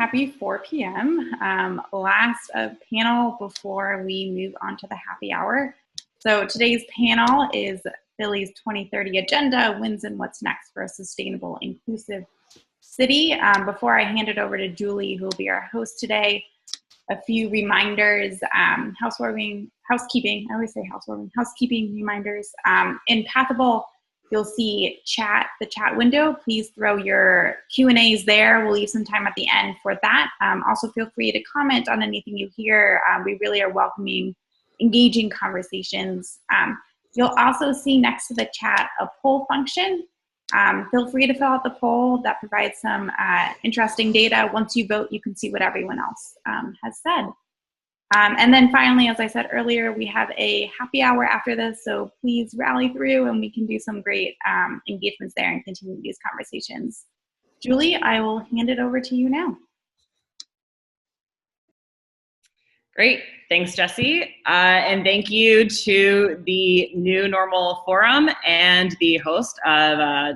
happy 4 p.m. Last panel before we move on to the happy hour. So today's panel is Philly's 2030 Agenda, Wins and What's Next for a Sustainable, Inclusive City. Before I hand it over to Julie, who will be our host today, a few reminders, housekeeping reminders. In Pathable, you'll see the chat window. Please throw your Q&As there. We'll leave some time at the end for that. Also, feel free to comment on anything you hear. We really are welcoming engaging conversations. You'll also see next to the chat a poll function. Feel free to fill out the poll. That provides some interesting data. Once you vote, you can see what everyone else has said. And then finally, as I said earlier, we have a happy hour after this, so please rally through and we can do some great engagements there and continue these conversations. Julie, I will hand it over to you now. Great, thanks Jesse. And thank you to the New Normal Forum and the host of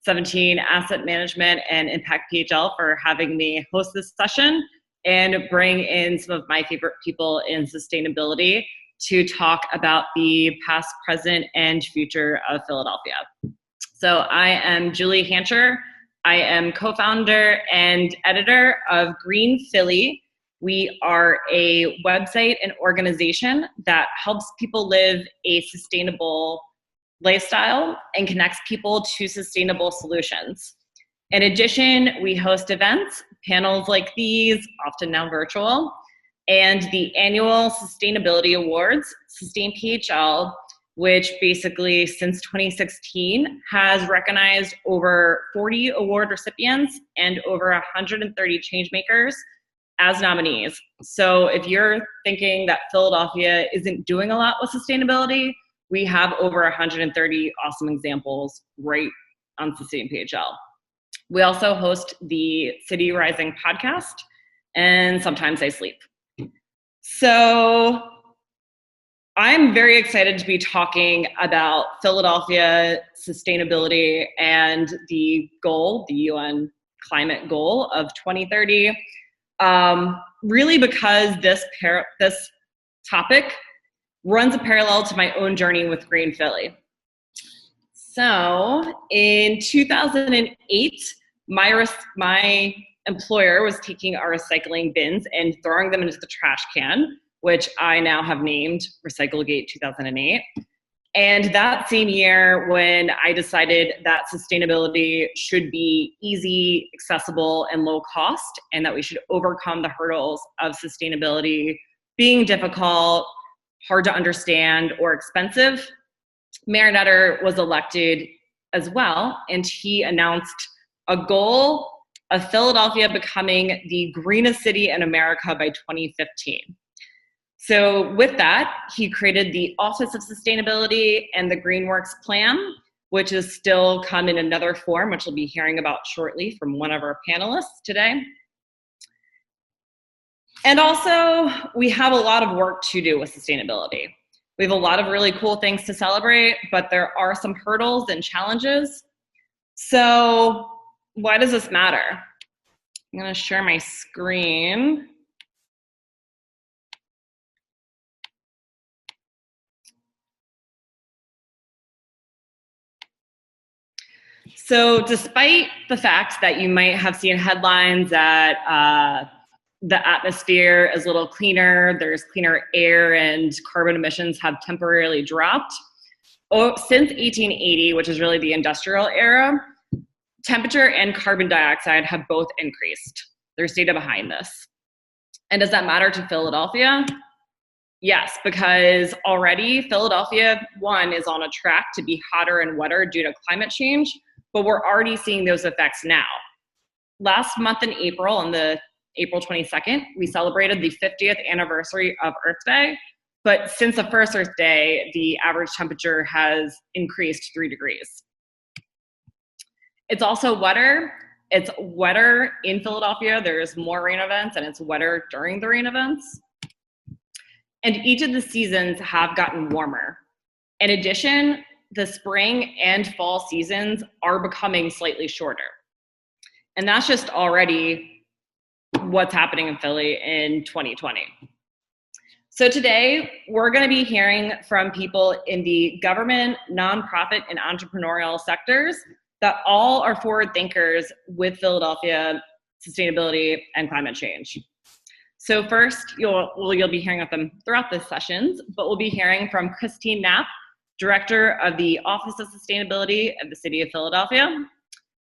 17 Asset Management and Impact PHL for having me host this session and bring in some of my favorite people in sustainability to talk about the past, present, and future of Philadelphia. So I am Julie Hancher. I am co-founder and editor of Green Philly. We are a website and organization that helps people live a sustainable lifestyle and connects people to sustainable solutions. In addition, we host events, panels like these, often now virtual, and the annual Sustainability Awards, Sustain PHL, which basically since 2016 has recognized over 40 award recipients and over 130 changemakers as nominees. So if you're thinking that Philadelphia isn't doing a lot with sustainability, we have over 130 awesome examples right on Sustain PHL. We also host the City Rising podcast, and sometimes I sleep. So I'm very excited to be talking about Philadelphia sustainability and the goal, the UN climate goal of 2030, really because this topic runs a parallel to my own journey with Green Philly. So in 2008, my employer was taking our recycling bins and throwing them into the trash can, which I now have named Recyclegate 2008. And that same year, when I decided that sustainability should be easy, accessible, and low cost, and that we should overcome the hurdles of sustainability being difficult, hard to understand, or expensive, Mayor Nutter was elected as well, and he announced a goal of Philadelphia becoming the greenest city in America by 2015. So with that, he created the Office of Sustainability and the Greenworks Plan, which is still come in another form, which we'll be hearing about shortly from one of our panelists today. And also, we have a lot of work to do with sustainability. We have a lot of really cool things to celebrate, but there are some hurdles and challenges. So why does this matter? I'm gonna share my screen. So despite the fact that you might have seen headlines that the atmosphere is a little cleaner, there's cleaner air, and carbon emissions have temporarily dropped, since 1880, which is really the industrial era, temperature and carbon dioxide have both increased. There's data behind this. And does that matter to Philadelphia? Yes, because already Philadelphia, one, is on a track to be hotter and wetter due to climate change, but we're already seeing those effects now. Last month in April, on the April 22nd, we celebrated the 50th anniversary of Earth Day, but since the first Earth Day, the average temperature has increased 3 degrees. It's also wetter. It's wetter in Philadelphia. There's more rain events, and it's wetter during the rain events. And each of the seasons have gotten warmer. In addition, the spring and fall seasons are becoming slightly shorter. And that's just already what's happening in Philly in 2020. So today, we're going to be hearing from people in the government, nonprofit, and entrepreneurial sectors that all are forward thinkers with Philadelphia sustainability and climate change. So first, you'll be hearing of them throughout the sessions, but we'll be hearing from Christine Knapp, Director of the Office of Sustainability of the City of Philadelphia,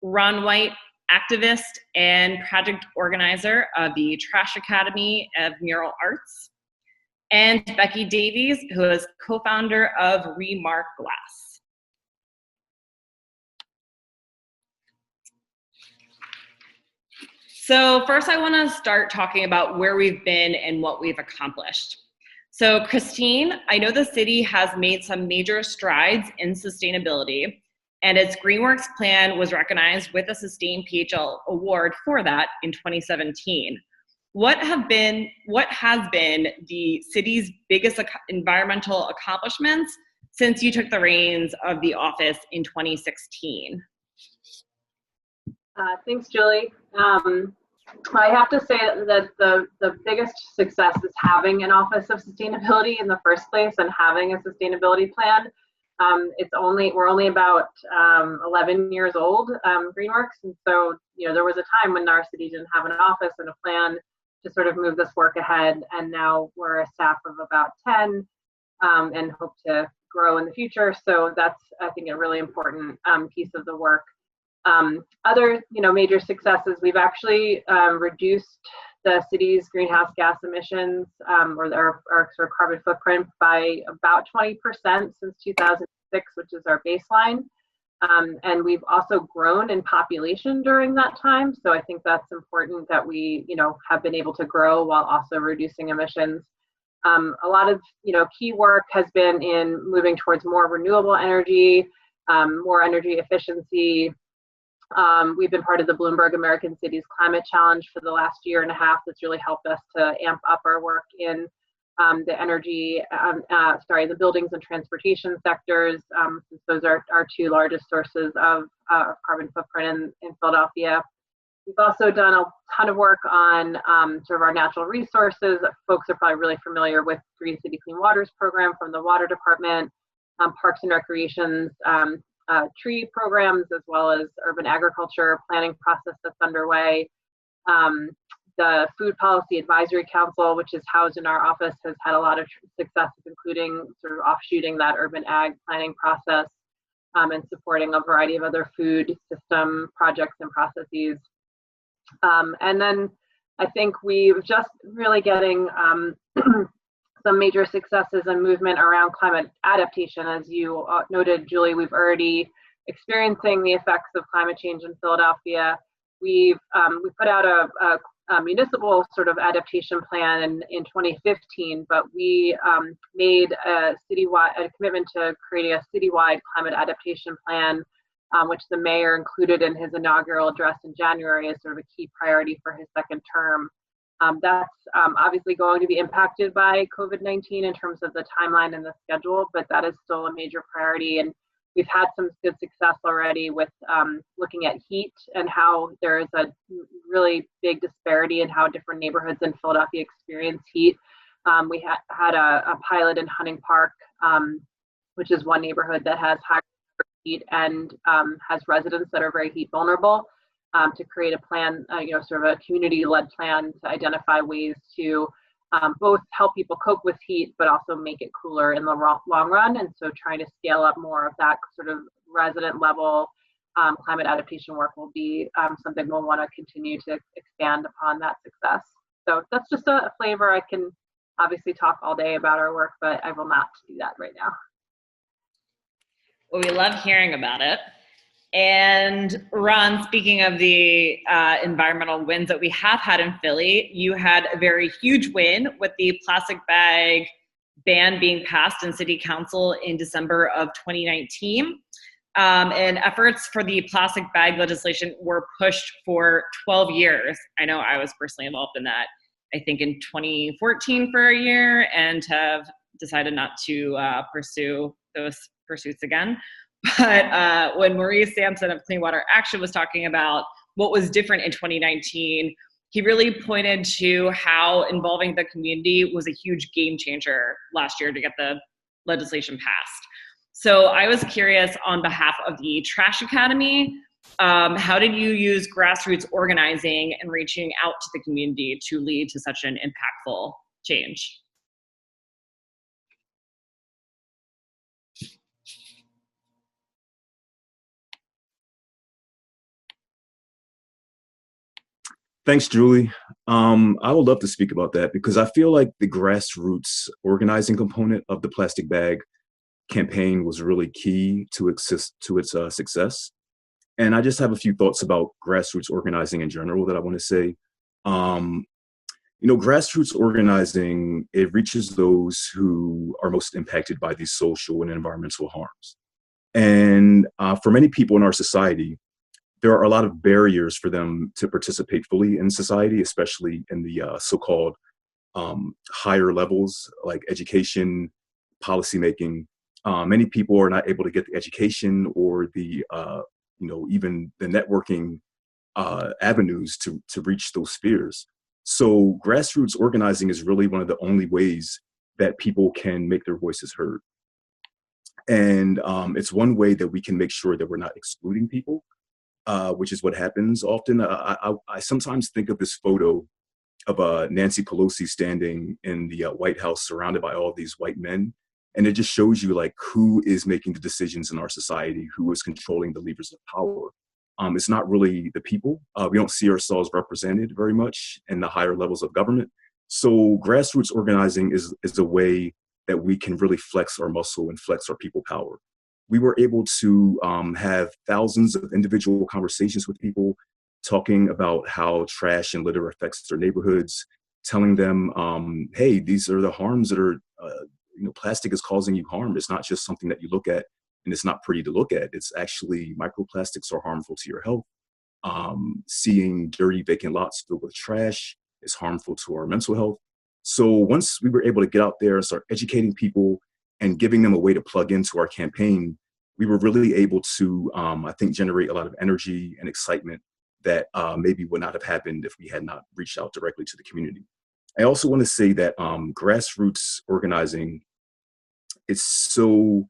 Ron Whyte, activist and project organizer of the Trash Academy of Mural Arts, and Becky Davies, who is co-founder of Remark Glass. So first I want to start talking about where we've been and what we've accomplished. So Christine, I know the city has made some major strides in sustainability, and its Greenworks plan was recognized with a Sustain PHL award for that in 2017. What has been the city's biggest environmental accomplishments since you took the reins of the office in 2016? Thanks, Julie. I have to say that the biggest success is having an Office of Sustainability in the first place and having a sustainability plan. We're only about 11 years old, Greenworks, and so there was a time when our city didn't have an office and a plan to sort of move this work ahead, and now we're a staff of about 10 and hope to grow in the future. So that's, I think, a really important piece of the work. Other major successes, we've actually reduced the city's greenhouse gas emissions or our sort of carbon footprint by about 20% since 2006, which is our baseline. And we've also grown in population during that time. So I think that's important that we, have been able to grow while also reducing emissions. A lot of, key work has been in moving towards more renewable energy, more energy efficiency. We've been part of the Bloomberg American Cities Climate Challenge for the last year and a half. That's really helped us to amp up our work in the buildings and transportation sectors, since those are our two largest sources of carbon footprint in Philadelphia. We've also done a ton of work on sort of our natural resources. Folks are probably really familiar with Green City Clean Waters program from the Water Department, Parks and Recreation's tree programs, as well as urban agriculture planning process that's underway. The Food Policy Advisory Council, which is housed in our office, has had a lot of successes, including sort of offshooting that urban ag planning process and supporting a variety of other food system projects and processes. And then I think we've just really getting some major successes and movement around climate adaptation. As you noted, Julie, we've already experiencing the effects of climate change in Philadelphia. We put out a municipal sort of adaptation plan in 2015, but we made a commitment to create a citywide climate adaptation plan, which the mayor included in his inaugural address in January as sort of a key priority for his second term. That's obviously going to be impacted by COVID-19 in terms of the timeline and the schedule, but that is still a major priority. And we've had some good success already with looking at heat and how there is a really big disparity in how different neighborhoods in Philadelphia experience heat. We had a pilot in Hunting Park, which is one neighborhood that has high heat and has residents that are very heat vulnerable. To create a plan, sort of a community-led plan to identify ways to both help people cope with heat, but also make it cooler in the long run. And so trying to scale up more of that sort of resident level climate adaptation work will be something we'll want to continue to expand upon that success. So that's just a flavor. I can obviously talk all day about our work, but I will not do that right now. Well, we love hearing about it. And Ron, speaking of the environmental wins that we have had in Philly, you had a very huge win with the plastic bag ban being passed in City Council in December of 2019. And efforts for the plastic bag legislation were pushed for 12 years. I know I was personally involved in that, I think in 2014 for a year, and have decided not to pursue those pursuits again. But when Marie Sampson of Clean Water Action was talking about what was different in 2019, he really pointed to how involving the community was a huge game changer last year to get the legislation passed. So I was curious, on behalf of the Trash Academy, how did you use grassroots organizing and reaching out to the community to lead to such an impactful change? Thanks, Julie. I would love to speak about that because I feel like the grassroots organizing component of the plastic bag campaign was really key to its success. And I just have a few thoughts about grassroots organizing in general that I want to say. Grassroots organizing, it reaches those who are most impacted by these social and environmental harms. And for many people in our society, there are a lot of barriers for them to participate fully in society, especially in the so-called higher levels like education, policymaking. Many people are not able to get the education or the even the networking avenues to reach those spheres. So grassroots organizing is really one of the only ways that people can make their voices heard. And it's one way that we can make sure that we're not excluding people, which is what happens often. I sometimes think of this photo of Nancy Pelosi standing in the White House surrounded by all these white men. And it just shows you like who is making the decisions in our society, who is controlling the levers of power. It's not really the people. We don't see ourselves represented very much in the higher levels of government. So grassroots organizing is a way that we can really flex our muscle and flex our people power. We were able to have thousands of individual conversations with people talking about how trash and litter affects their neighborhoods, telling them, hey, these are the harms that are, plastic is causing you harm. It's not just something that you look at and it's not pretty to look at. It's actually microplastics are harmful to your health. Seeing dirty vacant lots filled with trash is harmful to our mental health. So once we were able to get out there and start educating people and giving them a way to plug into our campaign, we were really able to, I think, generate a lot of energy and excitement that maybe would not have happened if we had not reached out directly to the community. I also want to say that grassroots organizing is so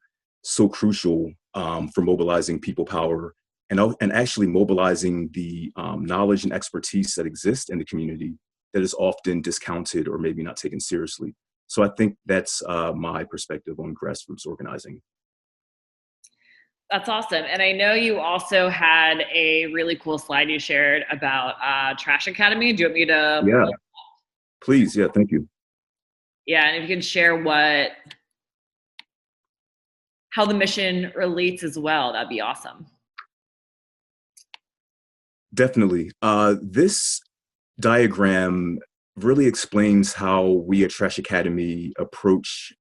crucial for mobilizing people power and actually mobilizing the knowledge and expertise that exists in the community that is often discounted or maybe not taken seriously. So I think that's my perspective on grassroots organizing. That's awesome. And I know you also had a really cool slide you shared about Trash Academy. Do you want me to? Yeah, please. Yeah, thank you. Yeah, and if you can share how the mission relates as well, that'd be awesome. Definitely. This diagram really explains how we at Trash Academy approach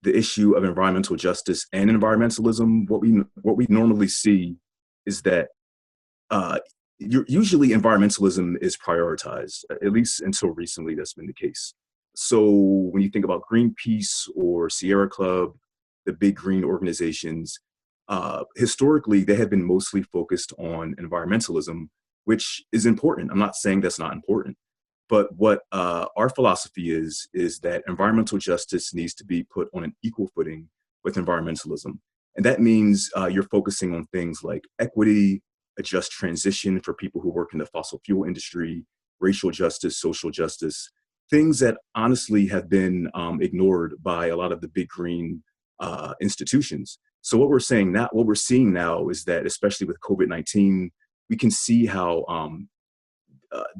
the issue of environmental justice and environmentalism. What we normally see is that usually environmentalism is prioritized, at least until recently that's been the case. So when you think about Greenpeace or Sierra Club, the big green organizations, historically they have been mostly focused on environmentalism, which is important. I'm not saying that's not important. But what our philosophy is that environmental justice needs to be put on an equal footing with environmentalism. And that means you're focusing on things like equity, a just transition for people who work in the fossil fuel industry, racial justice, social justice, things that honestly have been ignored by a lot of the big green institutions. So what we're seeing now is that, especially with COVID-19, we can see how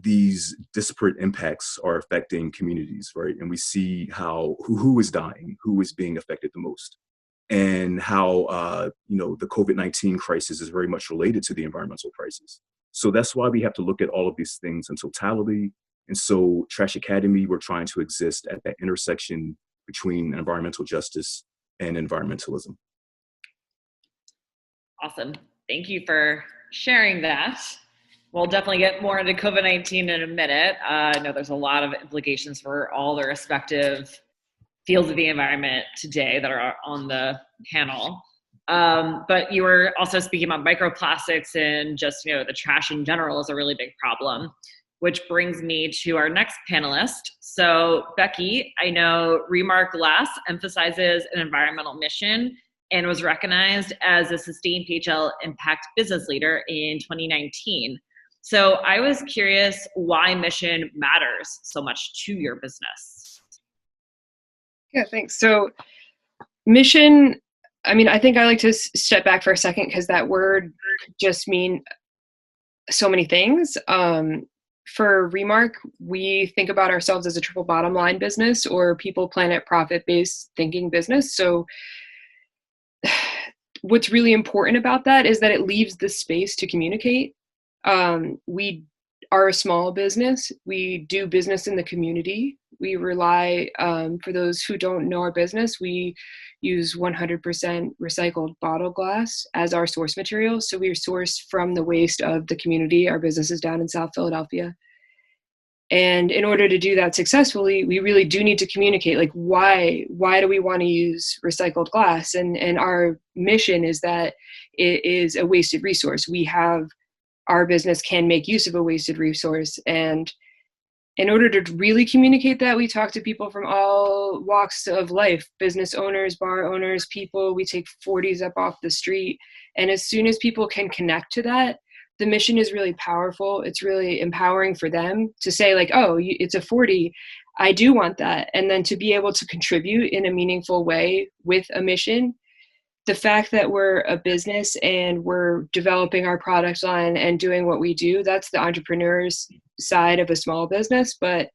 these disparate impacts are affecting communities, right? And we see how who is dying, who is being affected the most, and how the COVID-19 crisis is very much related to the environmental crisis. So that's why we have to look at all of these things in totality. And so Trash Academy, we're trying to exist at that intersection between environmental justice and environmentalism. Awesome. Thank you for sharing that. We'll definitely get more into COVID-19 in a minute. I know there's a lot of implications for all the respective fields of the environment today that are on the panel. But you were also speaking about microplastics and just, the trash in general is a really big problem. which brings me to our next panelist. So Becky, I know Remark Glass emphasizes an environmental mission and was recognized as a Sustained PHL Impact Business Leader in 2019. So I was curious why mission matters so much to your business. Yeah, thanks. So mission, I mean, I think I like to step back for a second because that word could just mean so many things. For Remark, we think about ourselves as a triple bottom line business or people, planet, profit-based thinking business. So what's really important about that is that it leaves the space to communicate. We are a small business. We do business in the community. We rely, for those who don't know our business, we use 100% recycled bottle glass as our source material. So we source from the waste of the community. Our business is down in South Philadelphia. And in order to do that successfully, we really do need to communicate, like, why do we want to use recycled glass? And our mission is that it is a wasted resource. Our business can make use of a wasted resource. And in order to really communicate that, we talk to people from all walks of life, business owners, bar owners, people. We take 40s up off the street. And as soon as people can connect to that, the mission is really powerful. It's really empowering for them to say, like, oh, it's a 40. I do want that. And then to be able to contribute in a meaningful way with a mission. The fact that we're a business and we're developing our product line and doing what we do, that's the entrepreneur's side of a small business. But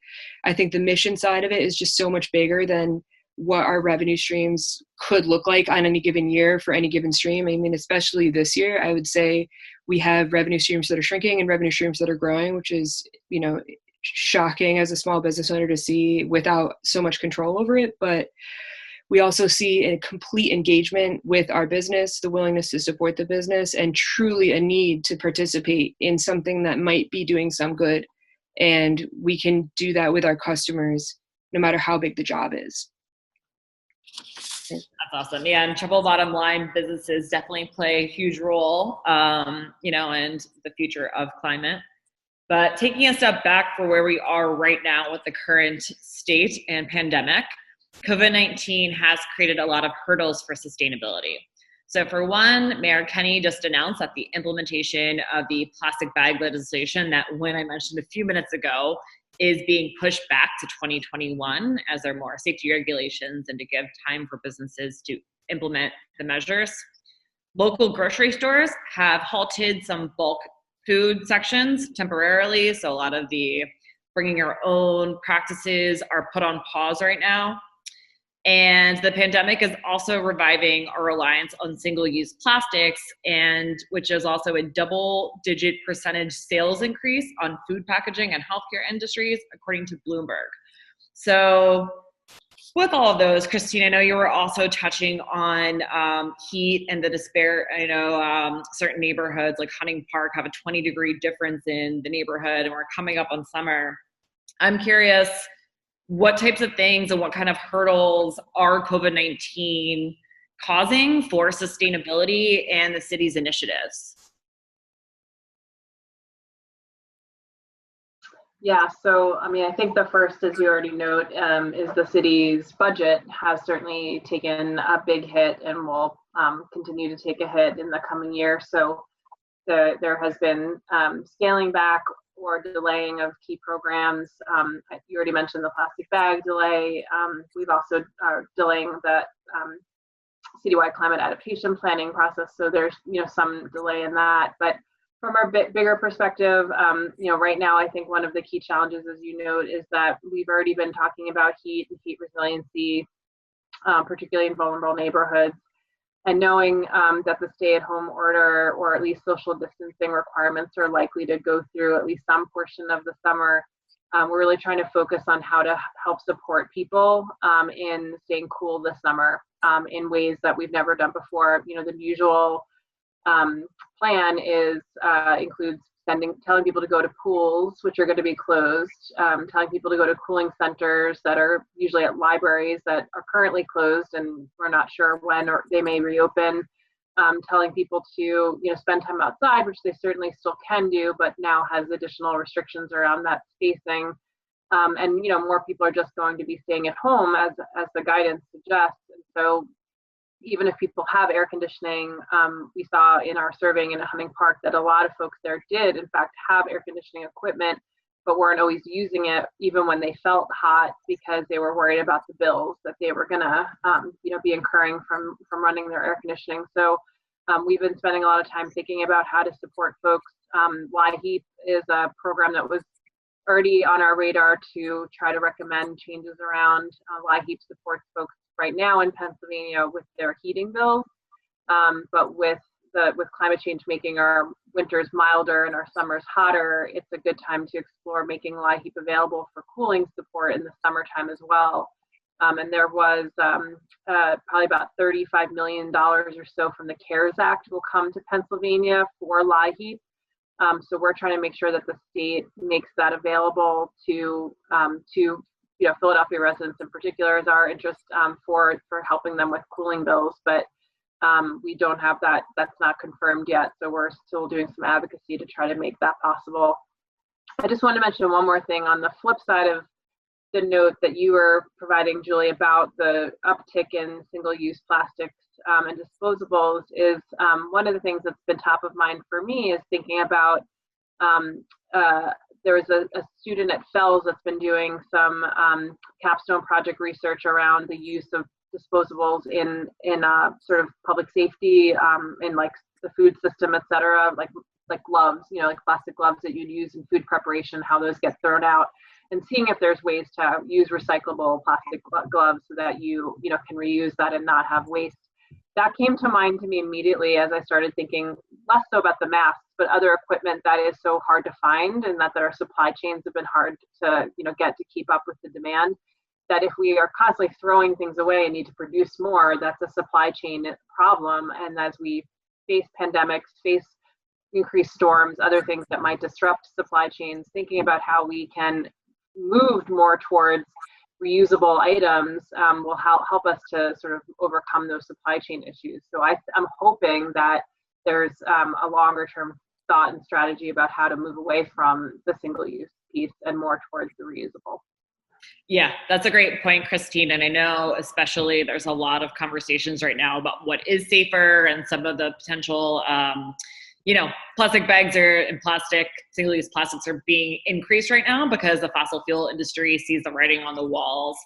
I think the mission side of it is just so much bigger than what our revenue streams could look like on any given year for any given stream. I mean, especially this year, I would say we have revenue streams that are shrinking and revenue streams that are growing, which is, shocking as a small business owner to see without so much control over it. But we also see a complete engagement with our business, the willingness to support the business, and truly a need to participate in something that might be doing some good. And we can do that with our customers, no matter how big the job is. That's awesome. Yeah, and triple bottom line businesses definitely play a huge role, and the future of climate. But taking a step back for where we are right now with the current state and pandemic, COVID-19 has created a lot of hurdles for sustainability. So for one, Mayor Kenney just announced that the implementation of the plastic bag legislation that when I mentioned a few minutes ago is being pushed back to 2021 as there are more safety regulations and to give time for businesses to implement the measures. Local grocery stores have halted some bulk food sections temporarily. So a lot of the bringing your own practices are put on pause right now. And the pandemic is also reviving our reliance on single-use plastics, and which is also a double-digit percentage sales increase on food packaging and healthcare industries, according to Bloomberg. So with all of those, Christine, I know you were also touching on heat and the despair. I know certain neighborhoods like Hunting Park have a 20-degree difference in the neighborhood, and we're coming up on summer. I'm curious, what types of things and what kind of hurdles are COVID-19 causing for sustainability and the city's initiatives? Yeah, so I think the first, as you already note, is the city's budget has certainly taken a big hit and will continue to take a hit in the coming year. So there has been scaling back or delaying of key programs. You already mentioned the plastic bag delay. We've also delaying the citywide climate adaptation planning process. So there's some delay in that. But from our bigger perspective, right now I think one of the key challenges, as you note, is that we've already been talking about heat and heat resiliency, particularly in vulnerable neighborhoods. And knowing that the stay-at-home order or at least social distancing requirements are likely to go through at least some portion of the summer, we're really trying to focus on how to help support people in staying cool this summer in ways that we've never done before. The usual plan includes telling people to go to pools, which are going to be closed, telling people to go to cooling centers that are usually at libraries that are currently closed and we're not sure when or they may reopen, telling people to, spend time outside, which they certainly still can do, but now has additional restrictions around that spacing. And more people are just going to be staying at home as the guidance suggests. And so even if people have air conditioning, we saw in our surveying in Hunting Park that a lot of folks there did in fact have air conditioning equipment, but weren't always using it even when they felt hot because they were worried about the bills that they were gonna be incurring from running their air conditioning. So we've been spending a lot of time thinking about how to support folks. Whyte is a program that was already on our radar to try to recommend changes around. Whyte supports folks right now in Pennsylvania with their heating bills, but with climate change making our winters milder and our summers hotter, it's a good time to explore making Whyte available for cooling support in the summertime as well. And there was probably about $35 million or so from the CARES Act will come to Pennsylvania for Whyte. So we're trying to make sure that the state makes that available to Philadelphia residents in particular is our interest for helping them with cooling bills. But we don't have that. That's not confirmed yet. So we're still doing some advocacy to try to make that possible. I just want to mention one more thing on the flip side of the note that you were providing, Julie, about the uptick in single-use plastics and disposables is one of the things that's been top of mind for me is thinking about there was a student at Fells that's been doing some capstone project research around the use of disposables in sort of public safety, in like the food system, et cetera, like gloves, like plastic gloves that you'd use in food preparation, how those get thrown out, and seeing if there's ways to use recyclable plastic gloves so that you can reuse that and not have waste. That came to mind to me immediately as I started thinking less so about the masks, but other equipment that is so hard to find and that our supply chains have been hard to get to keep up with the demand. That if we are constantly throwing things away and need to produce more, that's a supply chain problem. And as we face pandemics, face increased storms, other things that might disrupt supply chains, thinking about how we can move more towards reusable items will help us to sort of overcome those supply chain issues. So I'm hoping that there's a longer term thought and strategy about how to move away from the single-use piece and more towards the reusable. Yeah, that's a great point, Christine. And I know especially there's a lot of conversations right now about what is safer and some of the potential, plastic bags and single-use plastics are being increased right now because the fossil fuel industry sees the writing on the walls.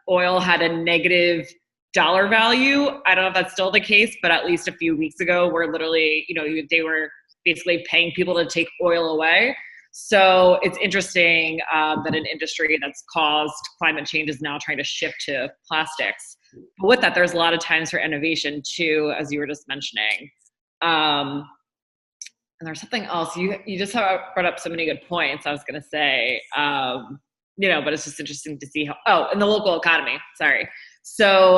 Oil had a negative dollar value. I don't know if that's still the case, but at least a few weeks ago, we're literally, they were basically paying people to take oil away. So it's interesting that an industry that's caused climate change is now trying to shift to plastics. But with that, there's a lot of times for innovation too, as you were just mentioning. And there's something else. You just brought up so many good points. I was going to say, but it's just interesting to see in the local economy. Sorry. So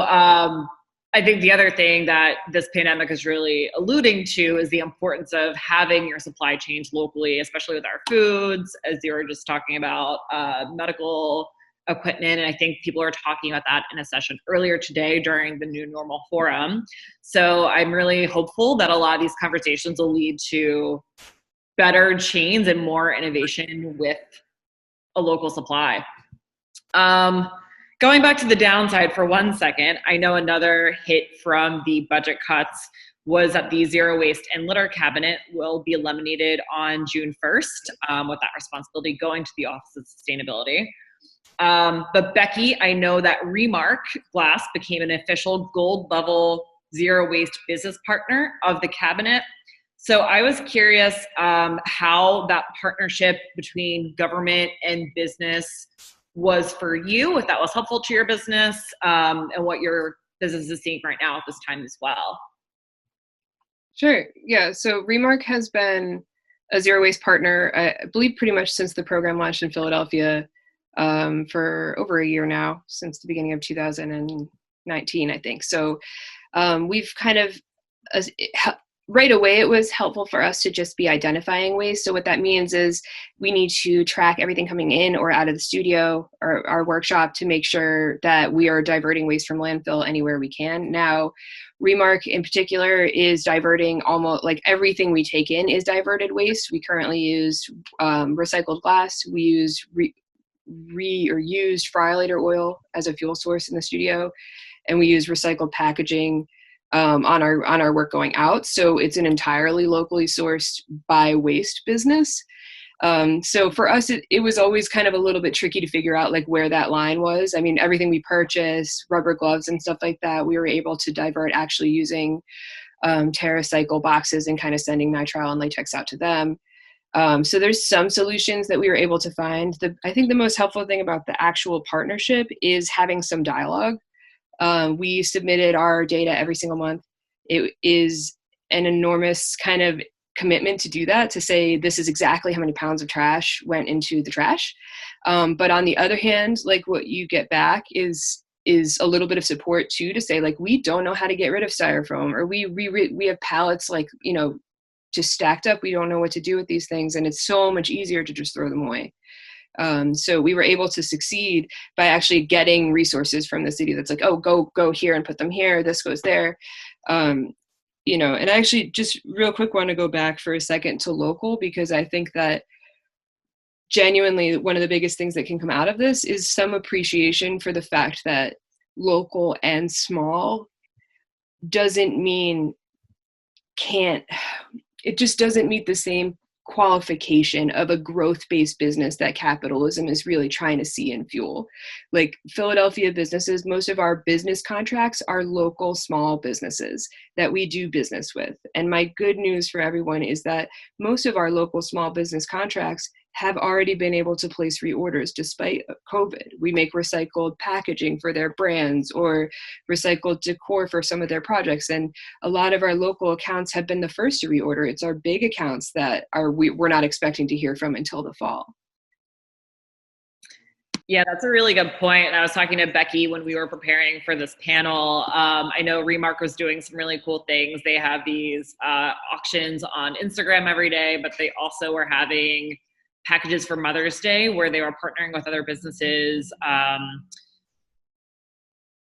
I think the other thing that this pandemic is really alluding to is the importance of having your supply chains locally, especially with our foods, as you were just talking about, medical equipment. And I think people are talking about that in a session earlier today during the New Normal Forum. So I'm really hopeful that a lot of these conversations will lead to better chains and more innovation with a local supply. Going back to the downside for 1 second, I know another hit from the budget cuts was that the zero waste and litter cabinet will be eliminated on June 1st, with that responsibility going to the Office of Sustainability. But Becky, I know that Remark Glass became an official gold level zero waste business partner of the cabinet. So I was curious how that partnership between government and business was for you, if that was helpful to your business, and what your business is seeing right now at this time as well. Sure. Yeah. So Remark has been a zero waste partner, I believe, pretty much since the program launched in Philadelphia for over a year now, since the beginning of 2019, I think. So we've kind of right away, it was helpful for us to just be identifying waste. So what that means is we need to track everything coming in or out of the studio or our workshop to make sure that we are diverting waste from landfill anywhere we can. Now, Remark in particular is diverting almost like everything we take in is diverted waste. We currently use recycled glass. We use used fryer oil as a fuel source in the studio, and we use recycled packaging on our work going out. So it's an entirely locally sourced by waste business. So for us, it was always kind of a little bit tricky to figure out like where that line was. I mean, everything we purchased, rubber gloves and stuff like that, we were able to divert actually using TerraCycle boxes and kind of sending nitrile and latex out to them. So there's some solutions that we were able to find. I think the most helpful thing about the actual partnership is having some dialogue. We submitted our data every single month. It is an enormous kind of commitment to do that, to say this is exactly how many pounds of trash went into the trash. But on the other hand, like what you get back is a little bit of support too, to say like, we don't know how to get rid of styrofoam, or we have pallets like, you know, just stacked up. We don't know what to do with these things. And it's so much easier to just throw them away. So we were able to succeed by actually getting resources from the city that's like, oh, go here and put them here. This goes there. You know, and I actually just real quick want to go back for a second to local, because I think that genuinely one of the biggest things that can come out of this is some appreciation for the fact that local and small doesn't mean it just doesn't meet the same qualification of a growth-based business that capitalism is really trying to see and fuel. Like Philadelphia businesses, most of our business contracts are local small businesses that we do business with. And my good news for everyone is that most of our local small business contracts have already been able to place reorders despite COVID. We make recycled packaging for their brands or recycled decor for some of their projects. And a lot of our local accounts have been the first to reorder. It's our big accounts that we're not expecting to hear from until the fall. Yeah, that's a really good point. And I was talking to Becky when we were preparing for this panel. I know Remark was doing some really cool things. They have these auctions on Instagram every day, but they also were having packages for Mother's Day where they were partnering with other businesses. I'm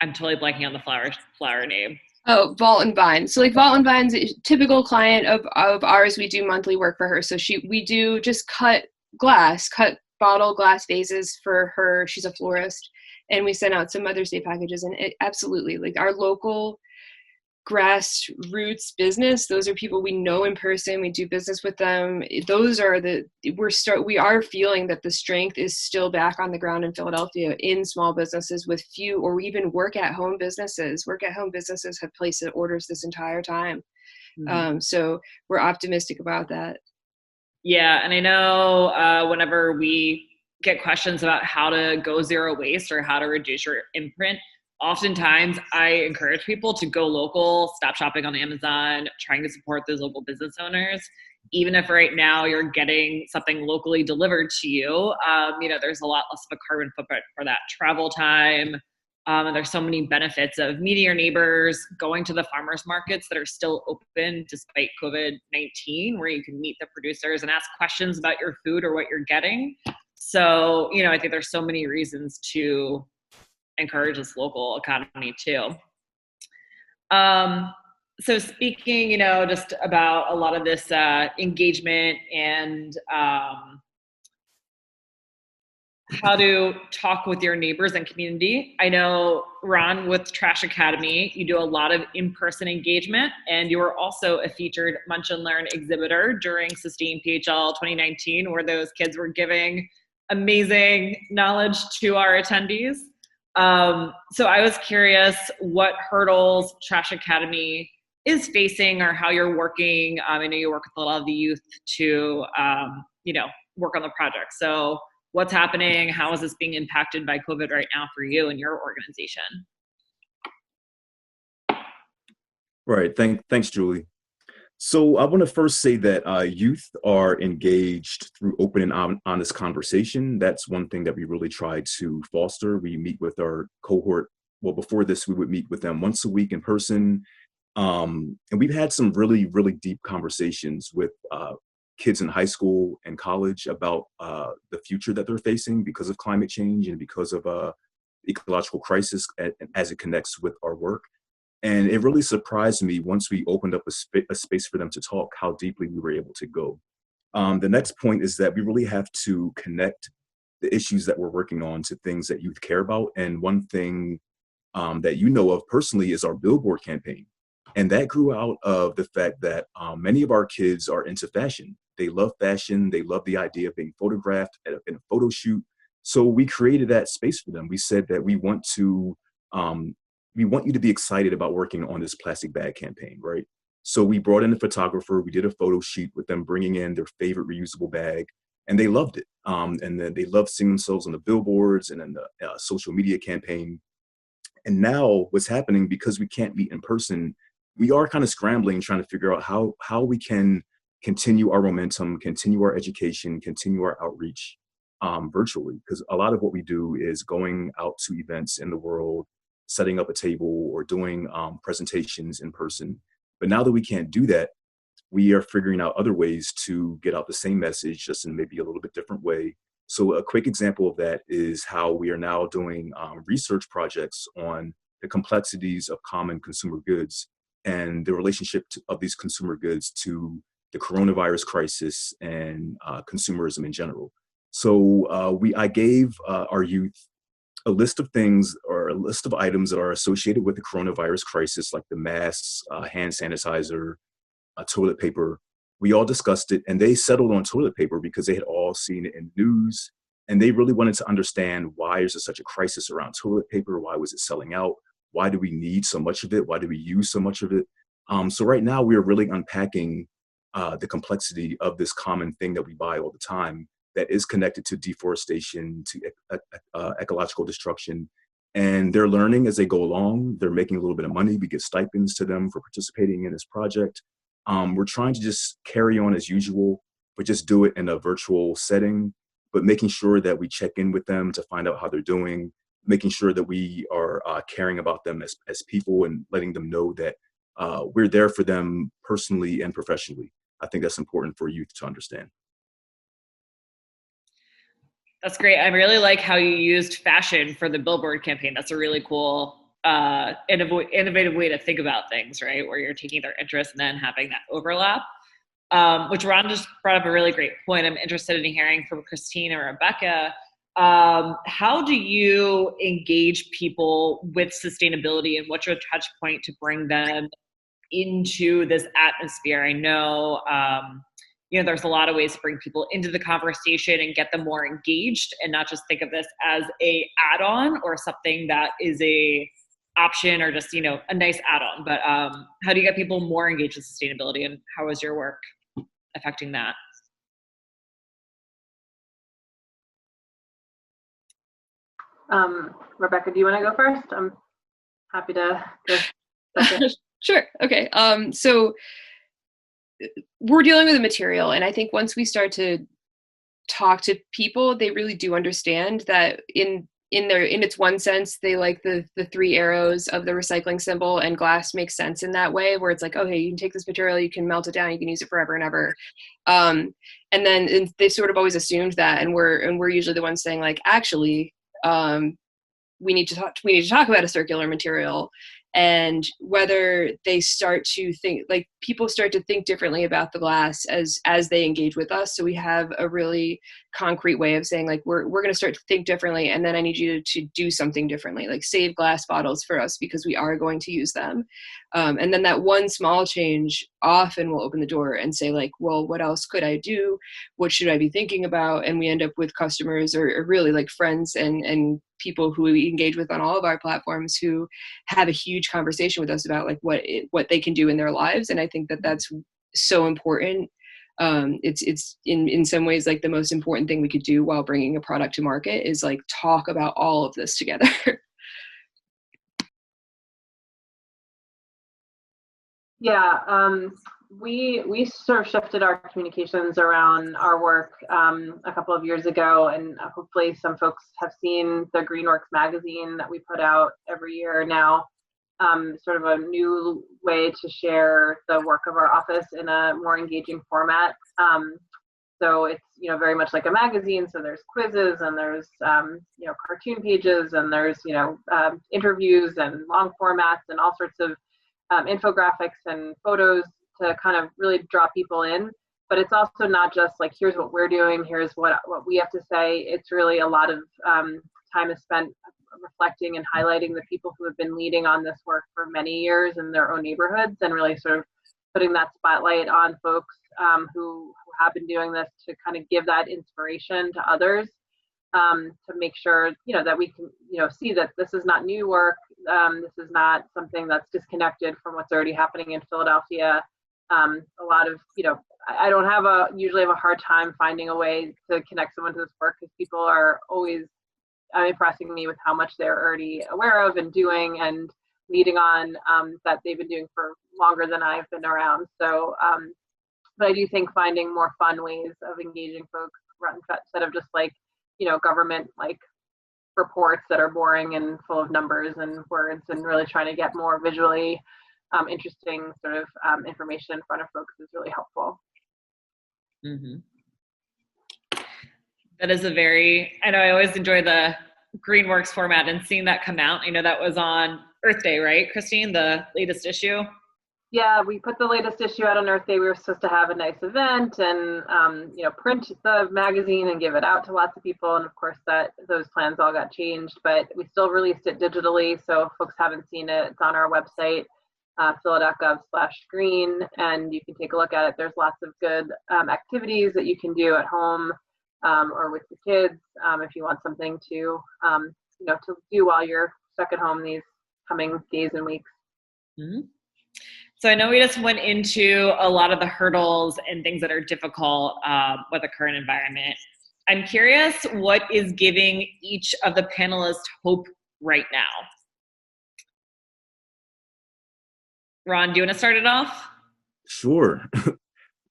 totally blanking on the flower name. Oh, Vault and Vine. So like Vault and Vine's a typical client of ours. We do monthly work for her. So we do just cut bottle glass vases for her. She's a florist, and we send out some Mother's Day packages. And it absolutely, like our local grassroots business, those are people we know in person, we do business with them. Those are we are feeling that the strength is still back on the ground in Philadelphia in small businesses with few or even work at home businesses have placed orders this entire time. Mm-hmm. So we're optimistic about that. Yeah, and I know whenever we get questions about how to go zero waste or how to reduce your imprint, oftentimes I encourage people to go local, stop shopping on Amazon, trying to support those local business owners. Even if right now you're getting something locally delivered to you, there's a lot less of a carbon footprint for that travel time. And there's so many benefits of meeting your neighbors, going to the farmers markets that are still open despite COVID-19, where you can meet the producers and ask questions about your food or what you're getting. So, I think there's so many reasons to encourage this local economy too. So speaking, just about a lot of this engagement and how to talk with your neighbors and community. I know, Ron, with Trash Academy, you do a lot of in-person engagement, and you were also a featured Munch and Learn exhibitor during Sustain PHL 2019, where those kids were giving amazing knowledge to our attendees. So I was curious what hurdles Trash Academy is facing or how you're working. I know you work with a lot of the youth to, work on the project. So what's happening? How is this being impacted by COVID right now for you and your organization? Right. Thanks, Julie. So I want to first say that youth are engaged through open and honest conversation. That's one thing that we really try to foster. We meet with our cohort. Well, before this, we would meet with them once a week in person. And we've had some really, really deep conversations with kids in high school and college about the future that they're facing because of climate change and because of ecological crisis as it connects with our work. And it really surprised me once we opened up a space for them to talk, how deeply we were able to go. The next point is that we really have to connect the issues that we're working on to things that youth care about. And one thing that you know of personally is our billboard campaign. And that grew out of the fact that many of our kids are into fashion. They love fashion. They love the idea of being photographed in a photo shoot. So we created that space for them. We said that we want you to be excited about working on this plastic bag campaign, right? So we brought in a photographer. We did a photo shoot with them bringing in their favorite reusable bag, and they loved it. And then they loved seeing themselves on the billboards and in the social media campaign. And now what's happening, because we can't meet in person, we are kind of scrambling, trying to figure out how we can continue our momentum, continue our education, continue our outreach virtually. Because a lot of what we do is going out to events in the world, setting up a table or doing presentations in person. But now that we can't do that, we are figuring out other ways to get out the same message, just in maybe a little bit different way. So a quick example of that is how we are now doing research projects on the complexities of common consumer goods and the relationship of these consumer goods to the coronavirus crisis and consumerism in general. So I gave our youth a list of things or a list of items that are associated with the coronavirus crisis, like the masks, hand sanitizer, toilet paper. We all discussed it, and they settled on toilet paper because they had all seen it in the news, and they really wanted to understand, why is there such a crisis around toilet paper? Why was it selling out? Why do we need so much of it? Why do we use so much of it? So right now we are really unpacking the complexity of this common thing that we buy all the time that is connected to deforestation, to ecological destruction. And they're learning as they go along. They're making a little bit of money. We give stipends to them for participating in this project. We're trying to just carry on as usual, but just do it in a virtual setting, but making sure that we check in with them to find out how they're doing, making sure that we are caring about them as people and letting them know that we're there for them personally and professionally. I think that's important for youth to understand. That's great. I really like how you used fashion for the billboard campaign. That's a really cool, innovative way to think about things, right? Where you're taking their interest and then having that overlap, which Ron just brought up a really great point. I'm interested in hearing from Christine and Rebecca. How do you engage people with sustainability, and what's your touch point to bring them into this atmosphere? I know, there's a lot of ways to bring people into the conversation and get them more engaged, and not just think of this as a add-on or something that is a option or just, a nice add-on. But how do you get people more engaged in sustainability, and how is your work affecting that? Rebecca, do you want to go first? I'm happy to go second. Sure. Okay. So we're dealing with a material, and I think once we start to talk to people, they really do understand that in its one sense, they like the three arrows of the recycling symbol, and glass makes sense in that way, where it's like, okay, you can take this material, you can melt it down, you can use it forever and ever. And then they sort of always assumed that, and we're usually the ones saying, like, actually, we need to talk about a circular material. And whether they start to think, like, people start to think differently about the glass as they engage with us. So we have a really concrete way of saying, like, we're going to start to think differently, and then I need you to do something differently, like save glass bottles for us because we are going to use them. And then that one small change often will open the door and say, like, well, what else could I do? What should I be thinking about? And we end up with customers or really like friends and people who we engage with on all of our platforms who have a huge conversation with us about, like, what they can do in their lives. And I think that that's so important. It's in some ways, like, the most important thing we could do while bringing a product to market is, like, talk about all of this together. Yeah, we sort of shifted our communications around our work a couple of years ago, and hopefully some folks have seen the Greenworks magazine that we put out every year now. sort of a new way to share the work of our office in a more engaging format. So it's, very much like a magazine. So there's quizzes and there's, cartoon pages and there's, interviews and long formats and all sorts of infographics and photos to kind of really draw people in. But it's also not just like, here's what we're doing, here's what we have to say. It's really a lot of time is spent reflecting and highlighting the people who have been leading on this work for many years in their own neighborhoods, and really sort of putting that spotlight on folks who have been doing this to kind of give that inspiration to others, to make sure, that we can, see that this is not new work. This is not something that's disconnected from what's already happening in Philadelphia. A lot of, I don't usually have a hard time finding a way to connect someone to this work, because people are always impressing me with how much they're already aware of and doing and leading on, that they've been doing for longer than I've been around. So, but I do think finding more fun ways of engaging folks instead of just like, government like reports that are boring and full of numbers and words, and really trying to get more visually interesting sort of information in front of folks is really helpful. Mm-hmm. That is I know I always enjoy the Greenworks format and seeing that come out. I know that was on Earth Day, right, Christine, the latest issue? Yeah, we put the latest issue out on Earth Day. We were supposed to have a nice event and, print the magazine and give it out to lots of people. And of course those plans all got changed, but we still released it digitally. So if folks haven't seen it, it's on our website, phila.gov/green, and you can take a look at it. There's lots of good activities that you can do at home or with the kids if you want something to do while you're stuck at home these coming days and weeks. Mm-hmm. So I know we just went into a lot of the hurdles and things that are difficult with the current environment. I'm curious, what is giving each of the panelists hope right now? Ron, do you want to start it off? Sure.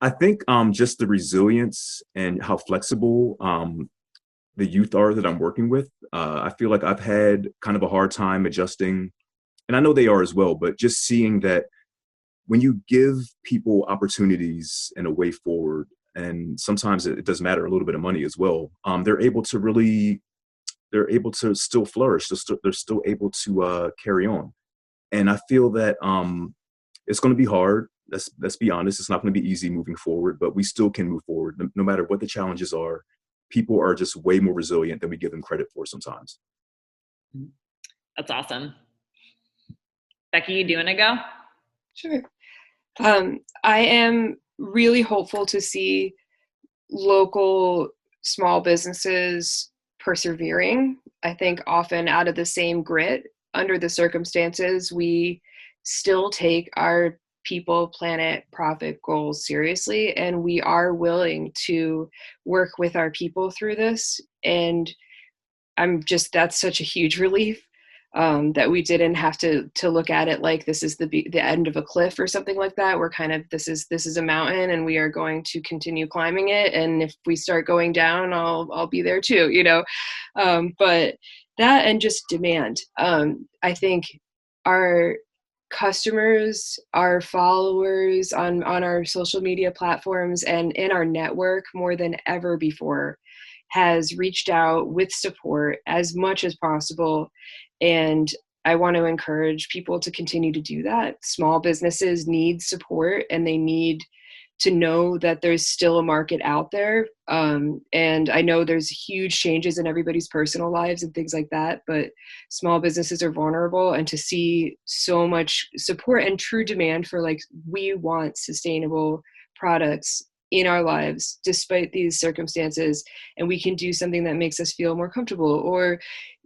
I think just the resilience and how flexible the youth are that I'm working with. I feel like I've had kind of a hard time adjusting, and I know they are as well, but just seeing that when you give people opportunities and a way forward, and sometimes it does matter a little bit of money as well, they're able to still flourish. They're still able to carry on. And I feel that it's going to be hard. Let's be honest. It's not going to be easy moving forward, but we still can move forward. No matter what the challenges are, people are just way more resilient than we give them credit for sometimes. That's awesome. Becky, do you want to go? Sure. I am really hopeful to see local small businesses persevering. I think often out of the same grit, under the circumstances, we still take our people, planet, profit goals seriously, and we are willing to work with our people through this. And that's such a huge relief. That we didn't have to look at it like this is the end of a cliff or something like that. We're kind of, this is a mountain and we are going to continue climbing it. And if we start going down, I'll be there too, but that, and just demand. I think our customers, our followers on our social media platforms and in our network more than ever before has reached out with support as much as possible. And I want to encourage people to continue to do that. Small businesses need support, and they need to know that there's still a market out there. And I know there's huge changes in everybody's personal lives and things like that, but small businesses are vulnerable, and to see so much support and true demand for, like, we want sustainable products in our lives despite these circumstances, and we can do something that makes us feel more comfortable or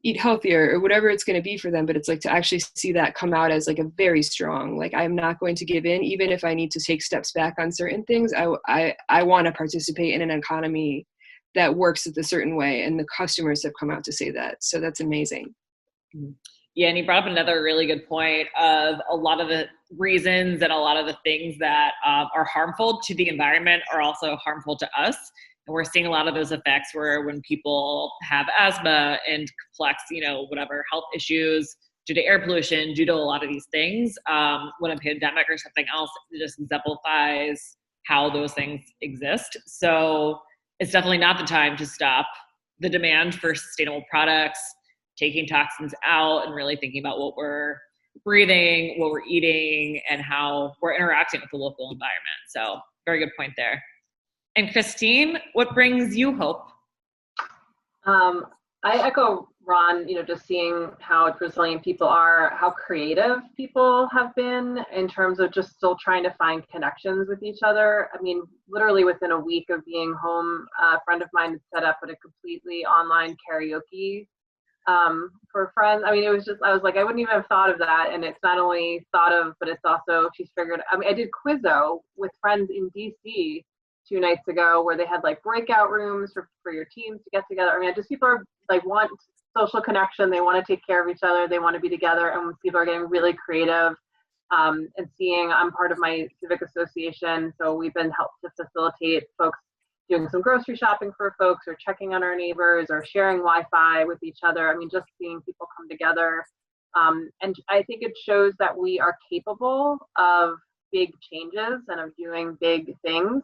eat healthier or whatever it's going to be for them. But it's like to actually see that come out as like a very strong, like, I'm not going to give in, even if I need to take steps back on certain things. I want to participate in an economy that works a certain way, and the customers have come out to say that. So that's amazing. Yeah, and you brought up another really good point of a lot of the reasons and a lot of the things that are harmful to the environment are also harmful to us. And we're seeing a lot of those effects where when people have asthma and complex, whatever health issues, due to air pollution, due to a lot of these things. When a pandemic or something else, it just exemplifies how those things exist. So it's definitely not the time to stop the demand for sustainable products, taking toxins out, and really thinking about what we're breathing, what we're eating, and how we're interacting with the local environment. So very good point there. And Christine, what brings you hope? I echo Ron, just seeing how resilient people are, how creative people have been in terms of just still trying to find connections with each other. I mean, literally within a week of being home, a friend of mine had set up a completely online karaoke for friends. I mean, it was just, I was like, I wouldn't even have thought of that. And it's not only thought of, but it's also, she's figured, I mean, I did Quizzo with friends in DC 2 nights ago where they had like breakout rooms for your teams to get together. I mean, just people are like want social connection. They want to take care of each other. They want to be together. And people are getting really creative and seeing, I'm part of my civic association. So we've been helped to facilitate folks doing some grocery shopping for folks or checking on our neighbors or sharing Wi-Fi with each other. I mean, just seeing people come together. And I think it shows that we are capable of big changes and of doing big things.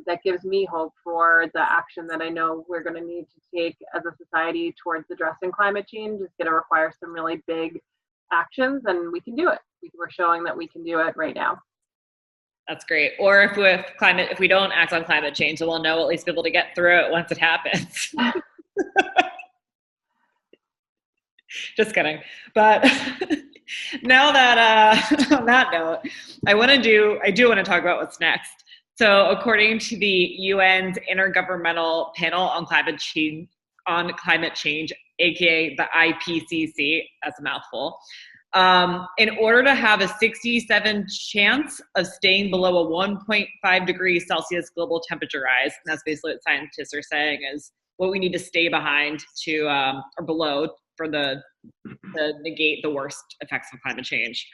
That gives me hope for the action that I know we're going to need to take as a society towards addressing climate change. It's going to require some really big actions, and we can do it. We're showing that we can do it right now. That's great. Or if we don't act on climate change, we'll know at least be able to get through it once it happens. Just kidding. But now that on that note, I do want to talk about what's next. So according to the UN's Intergovernmental Panel on Climate Change, aka the IPCC, that's a mouthful, in order to have a 67% chance of staying below a 1.5 degrees Celsius global temperature rise, and that's basically what scientists are saying is what we need to stay behind to or below to negate the worst effects of climate change.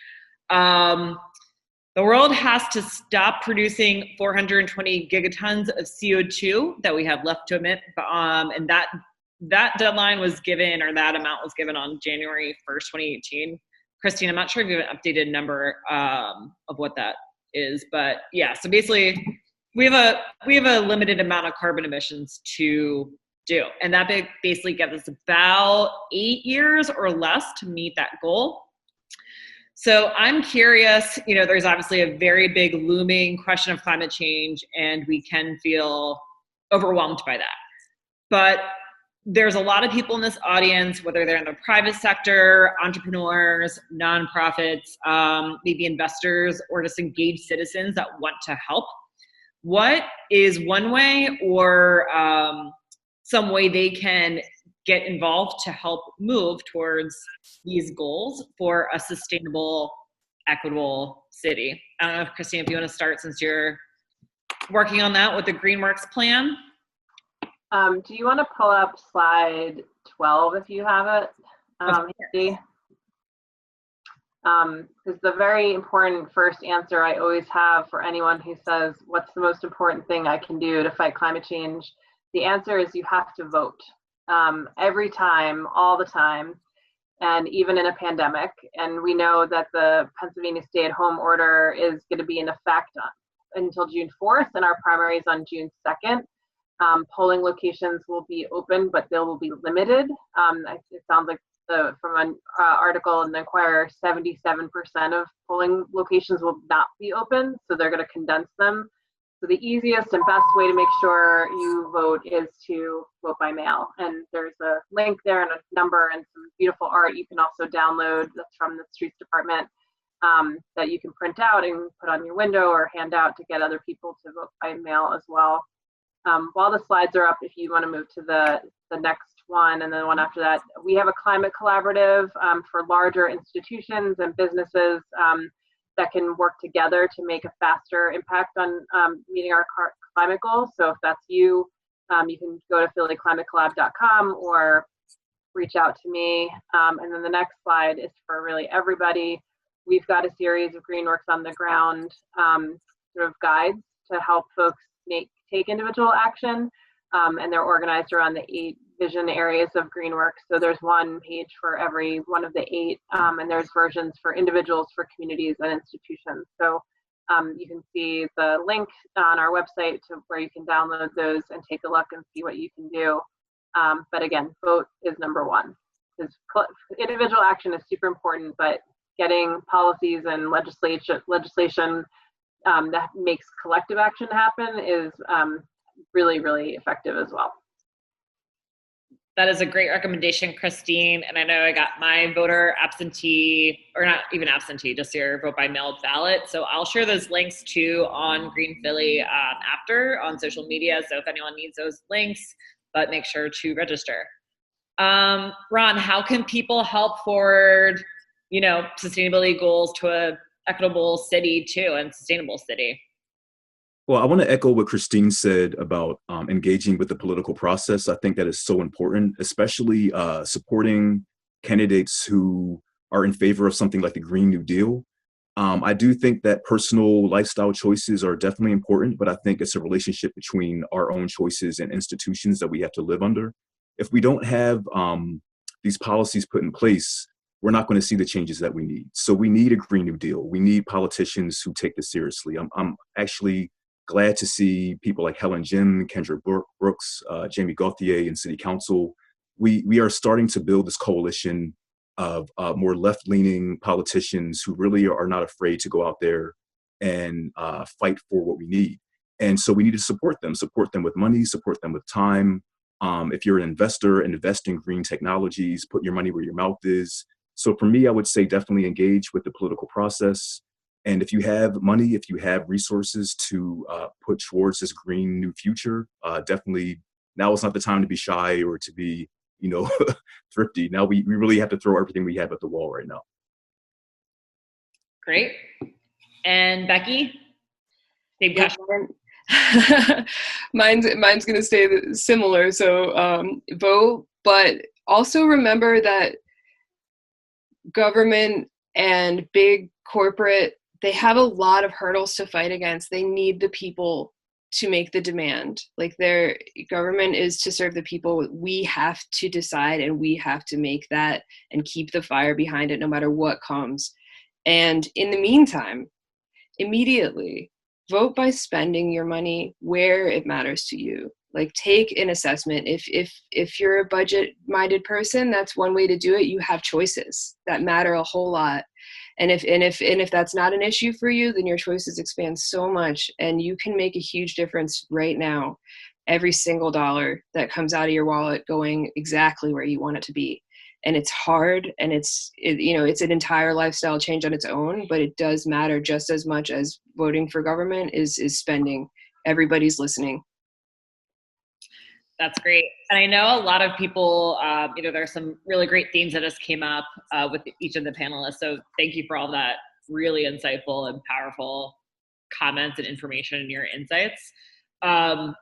The world has to stop producing 420 gigatons of CO2 that we have left to emit, and that deadline was given, or that amount was given on January 1st, 2018. Christine, I'm not sure if you have an updated number of what that is, but yeah. So basically, we have a limited amount of carbon emissions to do, and that basically gives us about 8 years or less to meet that goal. So I'm curious, there's obviously a very big looming question of climate change, and we can feel overwhelmed by that. But there's a lot of people in this audience, whether they're in the private sector, entrepreneurs, nonprofits, maybe investors, or just engaged citizens that want to help. What is one way or some way they can get involved to help move towards these goals for a sustainable, equitable city? I don't know if Christine, if you want to start since you're working on that with the Greenworks plan. Do you want to pull up slide 12 if you have it? Because the very important first answer I always have for anyone who says, what's the most important thing I can do to fight climate change? The answer is you have to vote. Every time, all the time, and even in a pandemic. And we know that the Pennsylvania stay-at-home order is going to be in effect until June 4th, and our primary is on June 2nd. Polling locations will be open, but they will be limited. It sounds like from an article in the Enquirer, 77% of polling locations will not be open, so they're going to condense them. So the easiest and best way to make sure you vote is to vote by mail. And there's a link there and a number and some beautiful art you can also download that's from the Streets Department that you can print out and put on your window or hand out to get other people to vote by mail as well. While the slides are up, if you want to move to the next one and then the one after that, we have a climate collaborative for larger institutions and businesses that can work together to make a faster impact on meeting our climate goals. So if that's you, you can go to phillyclimatecollab.com or reach out to me. And then the next slide is for really everybody. We've got a series of Greenworks on the ground sort of guides to help folks take individual action. And they're organized around the 8 vision areas of green work. So there's one page for every one of the 8, and there's versions for individuals, for communities, and institutions. So you can see the link on our website to where you can download those and take a look and see what you can do. But again, vote is number 1. Because individual action is super important, but getting policies and legislation that makes collective action happen is really, really effective as well. That is a great recommendation, Christine. And I know I got my voter absentee, or not even absentee, just your vote by mail ballot. So I'll share those links too on Green Philly after on social media. So if anyone needs those links, but make sure to register. Ron, how can people help forward, sustainability goals to a equitable city too, and sustainable city? Well, I want to echo what Christine said about engaging with the political process. I think that is so important, especially supporting candidates who are in favor of something like the Green New Deal. I do think that personal lifestyle choices are definitely important, but I think it's a relationship between our own choices and institutions that we have to live under. If we don't have these policies put in place, we're not going to see the changes that we need. So we need a Green New Deal. We need politicians who take this seriously. I'm actually glad to see people like Helen Jim, Kendra Brooks, Jamie Gauthier in City Council. We are starting to build this coalition of more left-leaning politicians who really are not afraid to go out there and fight for what we need. And so we need to support them with money, support them with time. If you're an investor, invest in green technologies, put your money where your mouth is. So for me, I would say definitely engage with the political process. And if you have money, if you have resources to put towards this green new future, definitely now is not the time to be shy or to be, thrifty. Now we really have to throw everything we have at the wall right now. Great. And Becky? Same question. Mine's going to stay similar. So vote, but also remember that government and big corporate, they have a lot of hurdles to fight against. They need the people to make the demand. Like, their government is to serve the people. We have to decide, and we have to make that and keep the fire behind it no matter what comes. And in the meantime, immediately vote by spending your money where it matters to you. Like, take an assessment. If you're a budget-minded person, that's one way to do it. You have choices that matter a whole lot. And if that's not an issue for you, then your choices expand so much, and you can make a huge difference right now. Every single dollar that comes out of your wallet going exactly where you want it to be. And it's hard, and it's an entire lifestyle change on its own, but it does matter just as much as voting for government is spending. Everybody's listening. That's great. And I know a lot of people, there's some really great themes that just came up with each of the panelists. So thank you for all that really insightful and powerful comments and information and your insights. I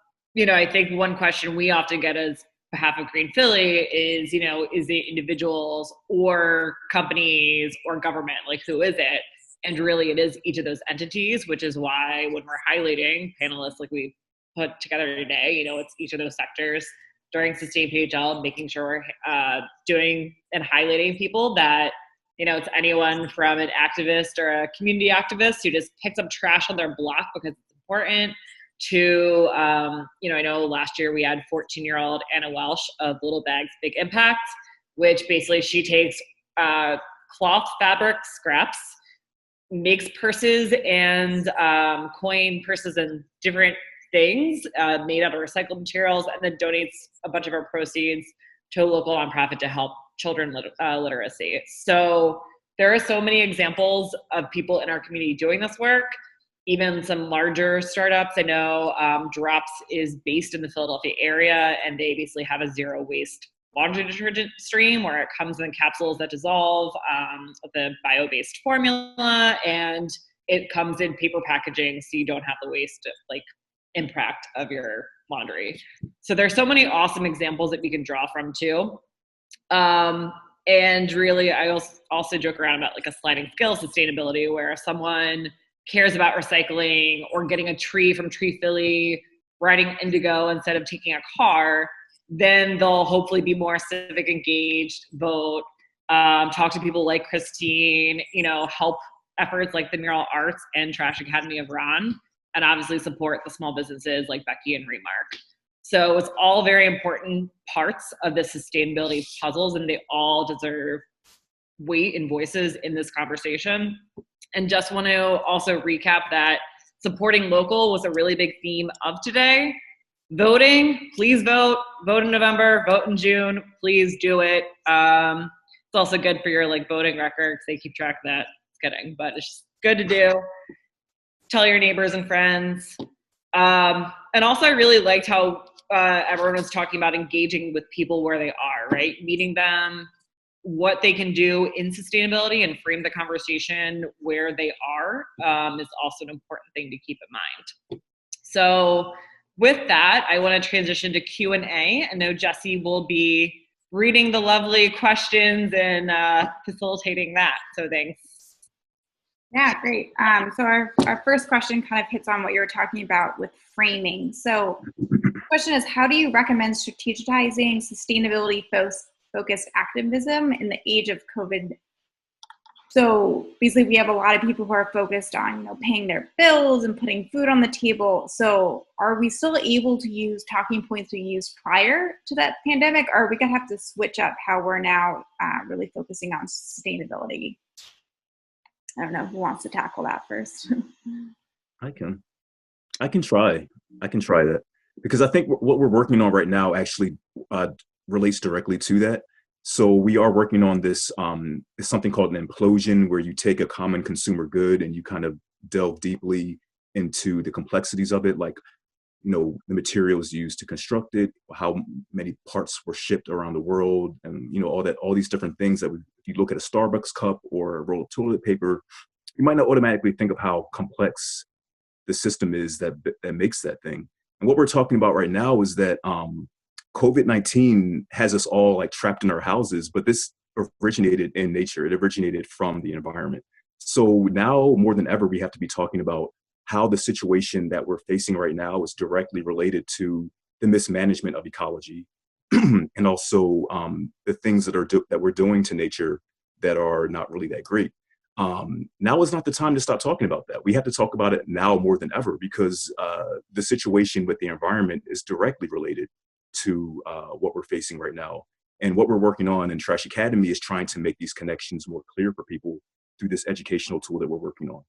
think one question we often get as behalf of Green Philly is, is it individuals or companies or government? Like, who is it? And really it is each of those entities, which is why when we're highlighting panelists like we put together today, it's each of those sectors during Sustain PHL, making sure we're doing and highlighting people that, it's anyone from an activist or a community activist who just picks up trash on their block because it's important to, I know last year we had 14-year-old Anna Welsh of Little Bags Big Impact, which basically she takes cloth fabric scraps, makes purses and coin purses and different things made out of recycled materials, and then donates a bunch of our proceeds to a local nonprofit to help children literacy. So there are so many examples of people in our community doing this work, even some larger startups. I know Drops is based in the Philadelphia area, and they basically have a zero waste laundry detergent stream where it comes in capsules that dissolve with a bio-based formula, and it comes in paper packaging so you don't have the waste impact of your laundry. So there's so many awesome examples that we can draw from too. And really, I also joke around about a sliding scale sustainability, where someone cares about recycling or getting a tree from Tree Philly, riding Indigo instead of taking a car. then they'll hopefully be more civic engaged, vote, talk to people like Christine, help efforts like the Mural Arts and Trash Academy of Ron, and obviously support the small businesses like Becky and Remark. So it's all very important parts of the sustainability puzzles, and they all deserve weight and voices in this conversation. And just want to also recap that supporting local was a really big theme of today. Voting, please vote in November, vote in June, please do it. It's also good for your voting record because they keep track of that. It's kidding, but it's just good to do. Tell your neighbors and friends. And also I really liked how everyone was talking about engaging with people where they are, right? Meeting them, what they can do in sustainability, and frame the conversation where they are is also an important thing to keep in mind. So with that, I want to transition to Q&A. I know Jesse will be reading the lovely questions and facilitating that. So thanks. Yeah, great. So our first question kind of hits on what you were talking about with framing. So the question is, how do you recommend strategizing sustainability-focused activism in the age of COVID? So basically, we have a lot of people who are focused on, paying their bills and putting food on the table. So are we still able to use talking points we used prior to that pandemic, or are we gonna have to switch up how we're now really focusing on sustainability? I don't know who wants to tackle that first. I can try that, because I think what we're working on right now actually relates directly to that. So we are working on this, it's something called an implosion, where you take a common consumer good and you kind of delve deeply into the complexities of it, like, the materials used to construct it, how many parts were shipped around the world, and, all these different things that if you look at a Starbucks cup or a roll of toilet paper, you might not automatically think of how complex the system is that makes that thing. And what we're talking about right now is that COVID-19 has us all trapped in our houses, but this originated in nature. It originated from the environment. So now more than ever, we have to be talking about how the situation that we're facing right now is directly related to the mismanagement of ecology, and also the things that we're doing to nature that are not really that great. Now is not the time to stop talking about that. We have to talk about it now more than ever, because the situation with the environment is directly related to what we're facing right now. And what we're working on in Trash Academy is trying to make these connections more clear for people through this educational tool that we're working on.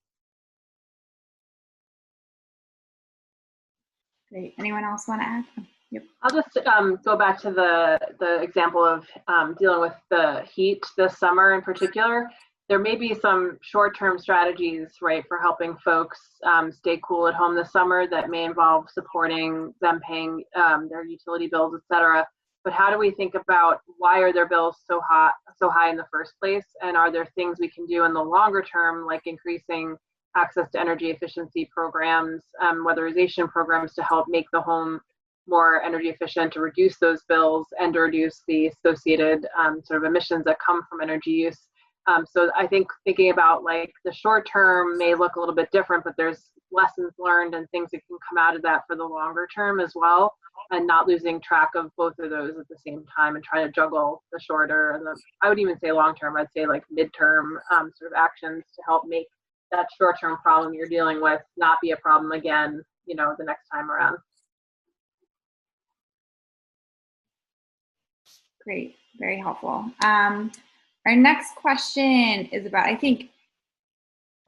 Great. Anyone else want to add? Yep. I'll just go back to the example of dealing with the heat this summer in particular. There may be some short-term strategies, right, for helping folks stay cool at home this summer that may involve supporting them paying their utility bills, et cetera. But how do we think about why are their bills so high in the first place? And are there things we can do in the longer term, like increasing access to energy efficiency programs, weatherization programs to help make the home more energy efficient, to reduce those bills and to reduce the associated sort of emissions that come from energy use? So I think thinking about the short term may look a little bit different, but there's lessons learned and things that can come out of that for the longer term as well, and not losing track of both of those at the same time and trying to juggle the shorter and I would even say long term, I'd say midterm sort of actions to help make that short term problem you're dealing with not be a problem again, the next time around. Great, very helpful. Our next question is about, I think,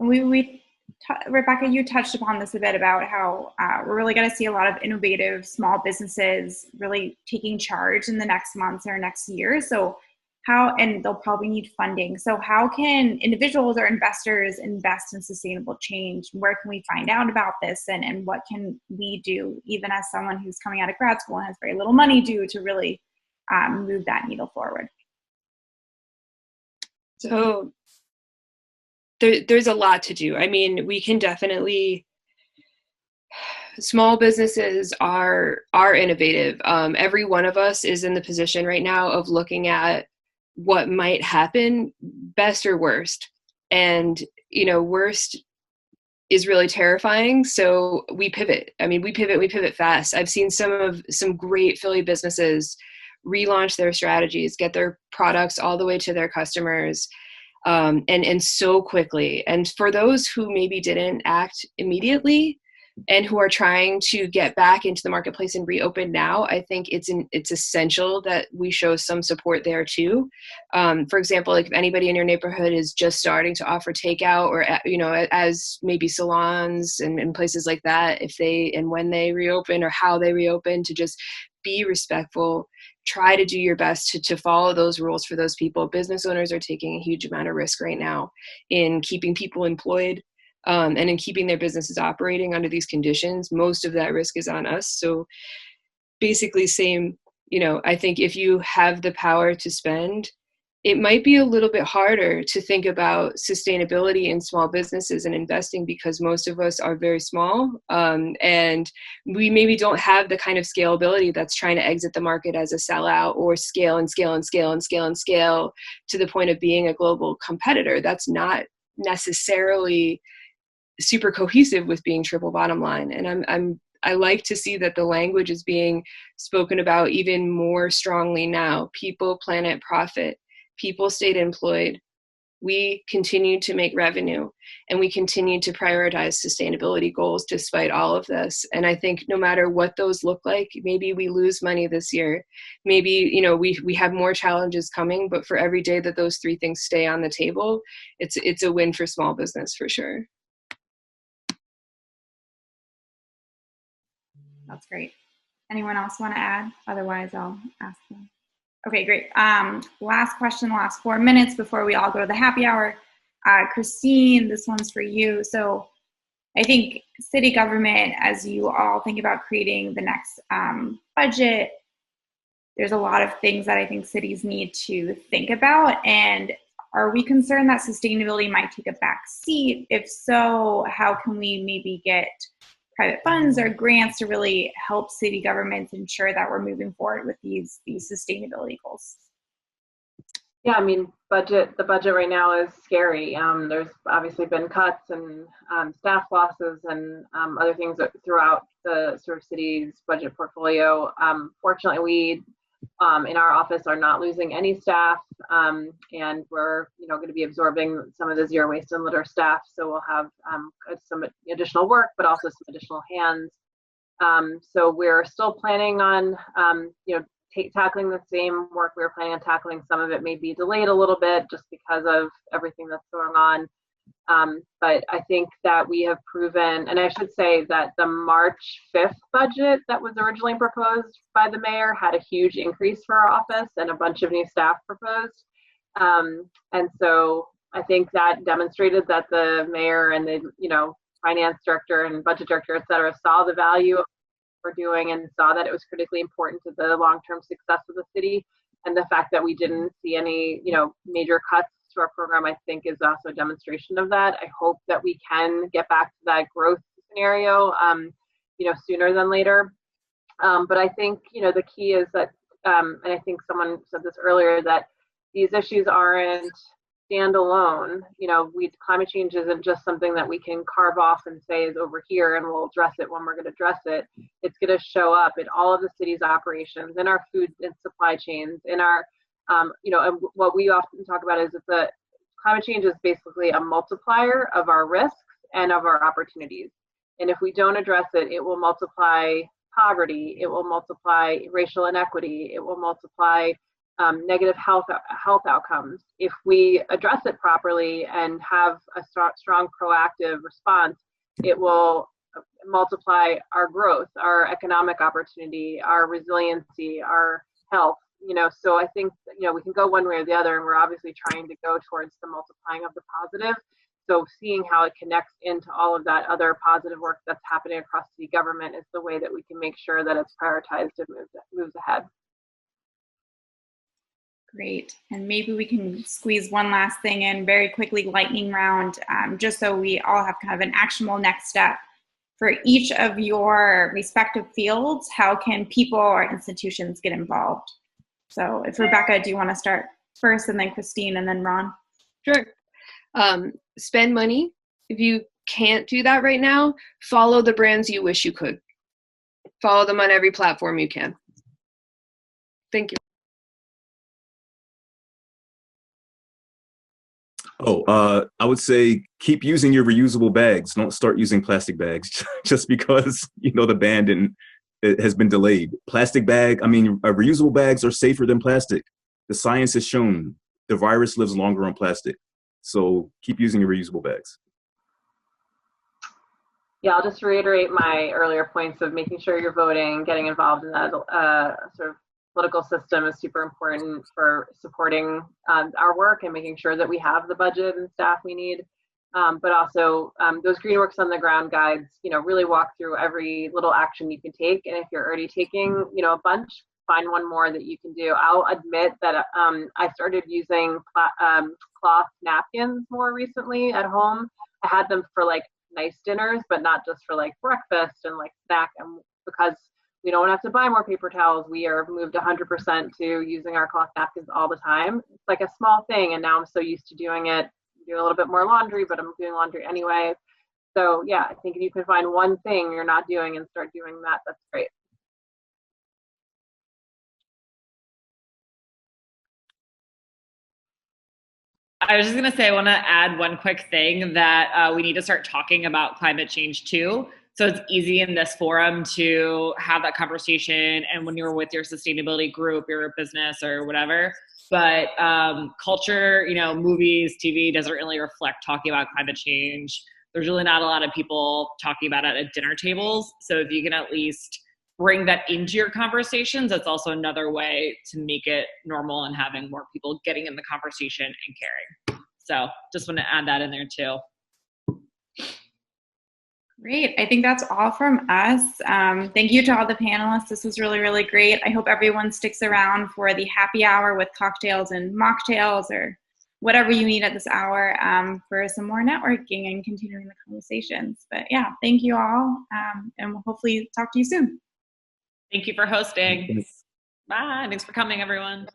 Rebecca, you touched upon this a bit about how we're really going to see a lot of innovative small businesses really taking charge in the next months or next year. So and they'll probably need funding. So how can individuals or investors invest in sustainable change? Where can we find out about this? And what can we do, even as someone who's coming out of grad school and has very little money, to really move that needle forward? So there's a lot to do. I mean, we can definitely, small businesses are innovative. Every one of us is in the position right now of looking at what might happen, best or worst. And, worst, is really terrifying. So we pivot. I mean, we pivot fast. I've seen some great Philly businesses relaunch their strategies, get their products all the way to their customers, and so quickly. And for those who maybe didn't act immediately and who are trying to get back into the marketplace and reopen now, I think it's essential that we show some support there too. For example, like if anybody in your neighborhood is just starting to offer takeout, or as maybe salons and places like that, if they and when they reopen or how they reopen, to just be respectful. Try to do your best to follow those rules for those people. Business owners are taking a huge amount of risk right now in keeping people employed, and in keeping their businesses operating under these conditions. Most of that risk is on us. So basically I think if you have the power to spend, it might be a little bit harder to think about sustainability in small businesses and investing, because most of us are very small, and we maybe don't have the kind of scalability that's trying to exit the market as a sellout, or scale and scale and scale and scale and scale to the point of being a global competitor. That's not necessarily super cohesive with being triple bottom line. And I like to see that the language is being spoken about even more strongly now. People, planet, profit. People stayed employed. We continue to make revenue, and we continue to prioritize sustainability goals despite all of this. And I think no matter what those look like, maybe we lose money this year. Maybe, we have more challenges coming, but for every day that those three things stay on the table, it's a win for small business for sure. That's great. Anyone else want to add? Otherwise, I'll ask them. Okay, great. Last question, last 4 minutes before we all go to the happy hour. Christine, this one's for you. So I think city government, as you all think about creating the next budget, there's a lot of things that I think cities need to think about. And are we concerned that sustainability might take a back seat? If so, how can we maybe get private funds or grants to really help city governments ensure that we're moving forward with these sustainability goals? Yeah, I mean, the budget right now is scary. There's obviously been cuts and staff losses and other things throughout the sort of city's budget portfolio. Fortunately, we in our office are not losing any staff, and we're going to be absorbing some of the zero waste and litter staff, so we'll have some additional work, but also some additional hands. So we're still planning on tackling the same work we were planning on tackling. Some of it may be delayed a little bit just because of everything that's going on. But I think that we have proven, and I should say that the March 5th budget that was originally proposed by the mayor had a huge increase for our office and a bunch of new staff proposed. And so I think that demonstrated that the mayor and the finance director and budget director, et cetera, saw the value of what we're doing and saw that it was critically important to the long-term success of the city. And the fact that we didn't see any major cuts to our program, I think, is also a demonstration of that. I hope that we can get back to that growth scenario, sooner than later. But I think, the key is that, and I think someone said this earlier, that these issues aren't standalone. Climate change isn't just something that we can carve off and say is over here and we'll address it when we're going to address it. It's going to show up in all of the city's operations, in our food and supply chains, in our and what we often talk about is that the climate change is basically a multiplier of our risks and of our opportunities. And if we don't address it, it will multiply poverty, it will multiply racial inequity, it will multiply negative health outcomes. If we address it properly and have a strong proactive response, it will multiply our growth, our economic opportunity, our resiliency, our health. So I think, we can go one way or the other, and we're obviously trying to go towards the multiplying of the positive. So seeing how it connects into all of that other positive work that's happening across city government is the way that we can make sure that it's prioritized and moves ahead. Great. And maybe we can squeeze one last thing in very quickly, lightning round, just so we all have kind of an actionable next step. For each of your respective fields, how can people or institutions get involved? So if Rebecca, do you want to start first, and then Christine, and then Ron? Sure. Spend money. If you can't do that right now, follow the brands you wish you could. Follow them on every platform you can. Thank you. I would say keep using your reusable bags. Don't start using plastic bags just because, the ban it has been delayed. Reusable bags are safer than plastic. The science has shown the virus lives longer on plastic. So keep using your reusable bags. Yeah, I'll just reiterate my earlier points of making sure you're voting, getting involved in that sort of political system is super important for supporting our work and making sure that we have the budget and staff we need. But also those Greenworks on the ground guides, really walk through every little action you can take. And if you're already taking, a bunch, find one more that you can do. I'll admit that I started using cloth napkins more recently at home. I had them for like nice dinners, but not just for like breakfast and like snack. And because we don't have to buy more paper towels, we are moved 100% to using our cloth napkins all the time. It's like a small thing, and now I'm so used to doing it. I'm doing a little bit more laundry, but I'm doing laundry anyway. So yeah, I think if you can find one thing you're not doing and start doing that, that's great. I was just going to say, I want to add one quick thing that we need to start talking about climate change too. So it's easy in this forum to have that conversation. And when you're with your sustainability group, your business or whatever, but culture, movies, TV doesn't really reflect talking about climate change. There's really not a lot of people talking about it at dinner tables. So if you can at least bring that into your conversations, that's also another way to make it normal and having more people getting in the conversation and caring. So just want to add that in there too. Great. I think that's all from us. Thank you to all the panelists. This was really, really great. I hope everyone sticks around for the happy hour with cocktails and mocktails or whatever you need at this hour for some more networking and continuing the conversations. But yeah, thank you all. And we'll hopefully talk to you soon. Thank you for hosting. Bye. Thanks for coming, everyone.